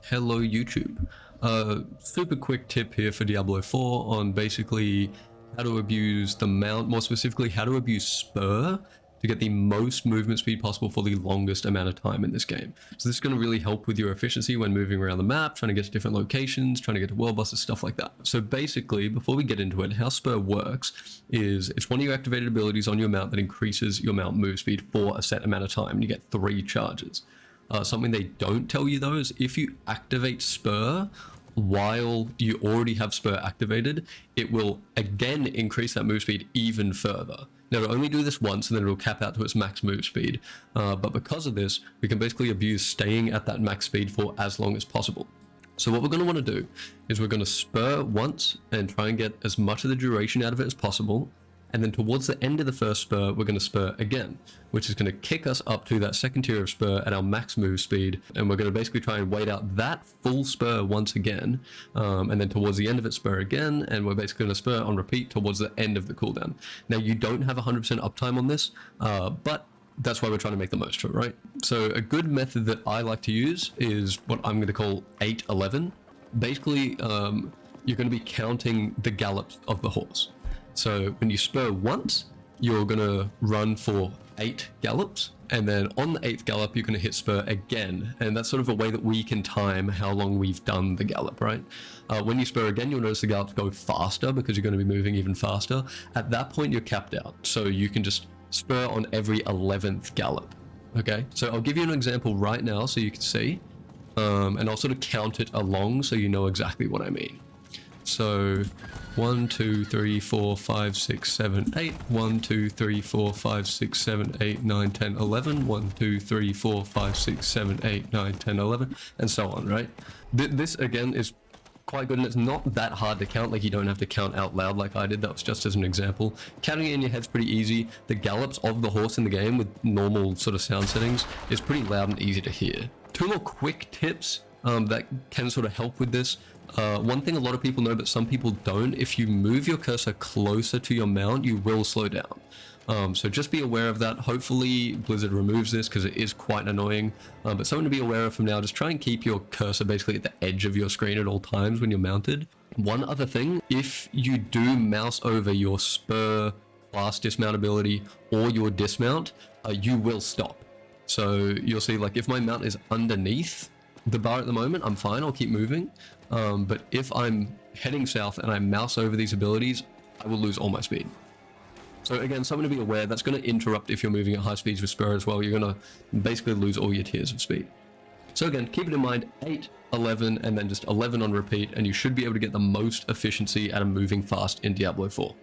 Hello YouTube. Super quick tip here for Diablo 4 on basically how to abuse the mount, more specifically how to abuse Spur to get the most movement speed possible for the longest amount of time in this game. So this is going to really help with your efficiency when moving around the map, trying to get to different locations, trying to get to world bosses, stuff like that. So basically, before we get into it, how Spur works is it's one of your activated abilities on your mount that increases your mount move speed for a set amount of time. You get 3 charges. Something they don't tell you though is if you activate Spur while you already have Spur activated, it will again increase that move speed even further. Now it'll only do this once and then it'll cap out to its max move speed. But because of this, we can basically abuse staying at that max speed for as long as possible. So what we're going to want to do is we're going to Spur once and try and get as much of the duration out of it as possible. And then towards the end of the first Spur, we're going to Spur again, which is going to kick us up to that second tier of Spur at our max move speed. And we're going to basically try and wait out that full Spur once again. And then towards the end of it, Spur again. And we're basically going to Spur on repeat towards the end of the cooldown. Now, you don't have 100% uptime on this, but that's why we're trying to make the most of it, right? So a good method that I like to use is what I'm going to call 8-11. Basically, you're going to be counting the gallops of the horse. So when you Spur once, you're going to run for 8 gallops, and then on the 8th gallop, you're going to hit Spur again. And that's sort of a way that we can time how long we've done the gallop, right? When you Spur again, you'll notice the gallops go faster because you're going to be moving even faster. At that point, you're capped out. So you can just Spur on every 11th gallop. Okay, so I'll give you an example right now so you can see. And I'll sort of count it along so you know exactly what I mean. So 1, 2, 3, 4, 5, 6, 7, 8. 1, 2, 3, 4, 5, 6, 7, 8, 9, 10, 11. 1, 2, 3, 4, 5, 6, 7, 8, 9, 10, 11, and so on, right? This again is quite good, and it's not that hard to count. Like, you don't have to count out loud like I did. That was just as an example. Counting it in your head's pretty easy. The gallops of the horse in the game with normal sort of sound settings is pretty loud and easy to hear. 2 more quick tips that can sort of help with this. One thing a lot of people know, but some people don't, if you move your cursor closer to your mount, you will slow down. So just be aware of that. Hopefully Blizzard removes this because it is quite annoying, but something to be aware of from now. Just try and keep your cursor basically at the edge of your screen at all times when you're mounted. One other thing, if you do mouse over your Spur class dismount ability or your dismount, you will stop. So you'll see, like, if my mount is underneath the bar at the moment, I'm fine, I'll keep moving. But if I'm heading south and I mouse over these abilities, I will lose all my speed. So again, something to be aware, that's going to interrupt if you're moving at high speeds with Spur as well. You're going to basically lose all your tiers of speed. So again, keep it in mind, 8, 11, and then just 11 on repeat, and you should be able to get the most efficiency out of moving fast in Diablo 4.